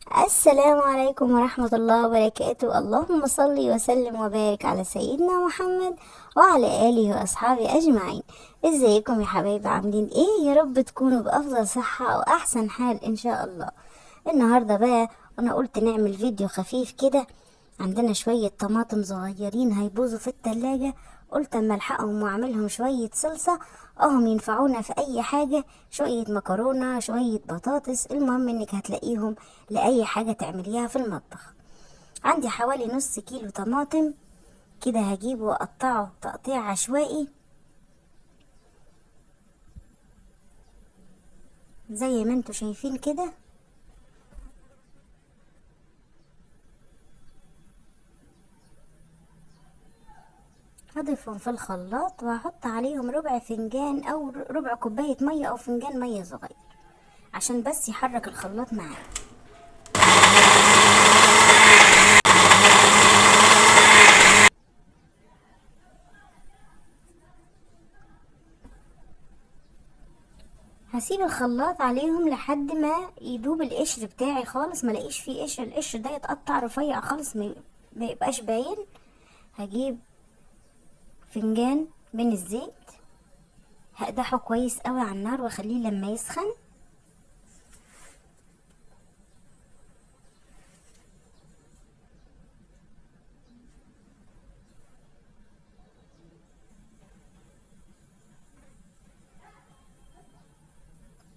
السلام عليكم ورحمة الله وبركاته. اللهم صل وسلم وبارك على سيدنا محمد وعلى آله وأصحابه أجمعين. ازيكم يا حبايبي؟ عاملين ايه؟ يا رب تكونوا بأفضل صحة وأحسن حال إن شاء الله. النهاردة بقى أنا قلت نعمل فيديو خفيف كده. عندنا شوية طماطم صغيرين هيبوظوا في التلاجة، قلت اما الحقهم واعملهم شوية صلصة اهم ينفعونا في اي حاجة. شوية مكرونة، شوية بطاطس، المهم انك هتلاقيهم لأي حاجة تعمليها في المطبخ. عندي حوالي نص كيلو طماطم كده، هجيبه واقطعه تقطيع عشوائي زي ما انتوا شايفين كده. هضيفهم في الخلاط وهحط عليهم ربع فنجان او ربع كوباية مية او فنجان مية صغير عشان بس يحرك الخلاط معايا. هسيب الخلاط عليهم لحد ما يدوب القشر بتاعي خالص، ما لاقيش فيه قشر، القشر ده يتقطع رفيع خالص ما يبقاش باين. هجيب فنجان من الزيت، هقدحه كويس قوي على النار واخليه لما يسخن.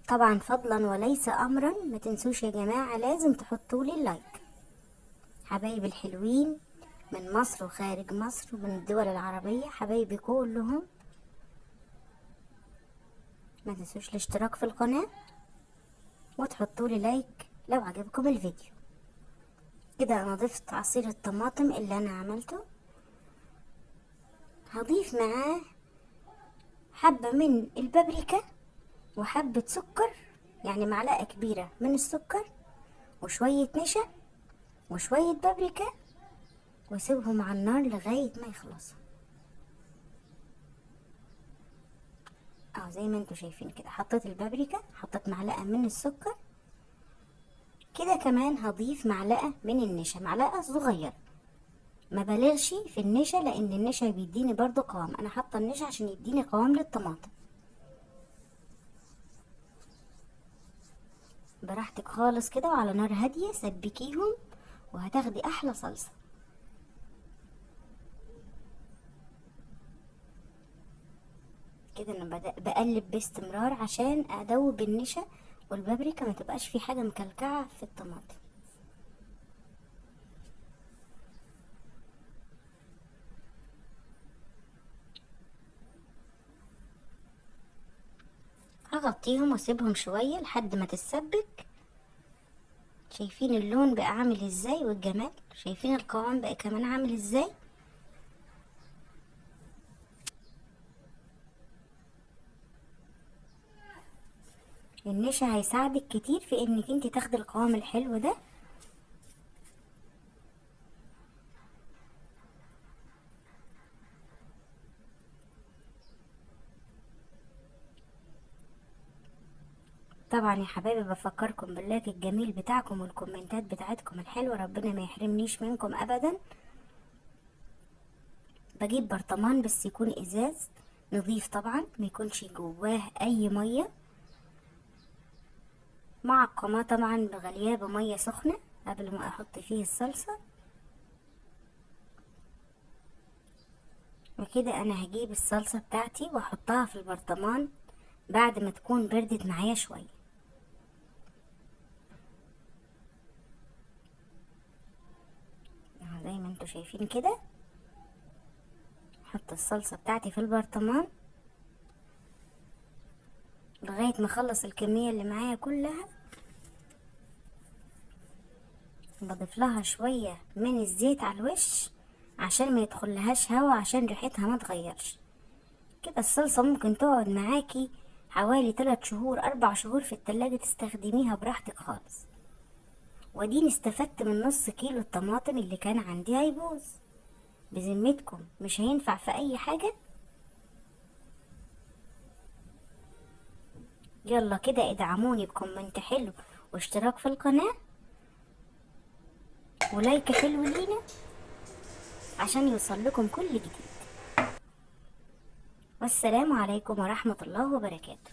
طبعا فضلا وليس امرا، ما تنسوش يا جماعة لازم تحطوا لي اللايك. حبايبي الحلوين من مصر وخارج مصر ومن الدول العربية، حبايبي كلهم، ما تنسوش الاشتراك في القناة وتحطوا لي لايك لو عجبكم الفيديو. كده انا ضفت عصير الطماطم اللي انا عملته، هضيف معاه حبة من البابريكا وحبة سكر، يعني معلقة كبيرة من السكر وشوية نشا وشوية بابريكا، واسيبهم على النار لغاية ما يخلصوا. اه زي ما انتوا شايفين كده، حطيت البابريكا، حطيت معلقة من السكر، كده كمان هضيف معلقة من النشا، معلقة صغيرة، ما بلغش في النشا لان النشا بيديني برضو قوام، انا حاطة النشا عشان يديني قوام للطماطم. براحتك خالص كده وعلى نار هادية سبكيهم وهتاخدي احلى صلصة. كده انا بقلب باستمرار عشان ادوب النشا والبابريكا، ما تبقاش في حاجة مكلكعة في الطماطم. هغطيهم واسيبهم شوية لحد ما تتسبك. شايفين اللون بقى عامل ازاي والجمال؟ شايفين القوام بقى كمان عامل ازاي؟ النشا هيساعدك كتير في انك انت تاخدي القوام الحلو ده. طبعا يا حبايبي بفكركم باللايك الجميل بتاعكم والكومنتات بتاعتكم الحلوة، ربنا ما يحرمنيش منكم ابدا. بجيب برطمان بس يكون ازاز نظيف طبعا، ما يكونش جواه اي ميه، معقمه طبعا بغلياه بميه سخنه قبل ما احط فيه الصلصه. وكده انا هجيب الصلصه بتاعتي واحطها في البرطمان بعد ما تكون بردت معايا شويه. زي ما انتوا شايفين كده، احط الصلصه بتاعتي في البرطمان لغايه ما اخلص الكميه اللي معايا كلها. بضيف لها شويه من الزيت على الوش عشان ما يدخلهاش هوا، عشان ريحتها ما تغيرش. كده الصلصة ممكن تقعد معاكي حوالي 3 شهور 4 شهور في التلاجة، تستخدميها براحتك خالص. وديني استفدت من نص كيلو الطماطم اللي كان عندي هيبوظ. بذمتكم مش هينفع في اي حاجة؟ يلا كده ادعموني بكومنت حلو واشتراك في القناة، ولايك حلو لينا عشان يوصل لكم كل جديد. والسلام عليكم ورحمة الله وبركاته.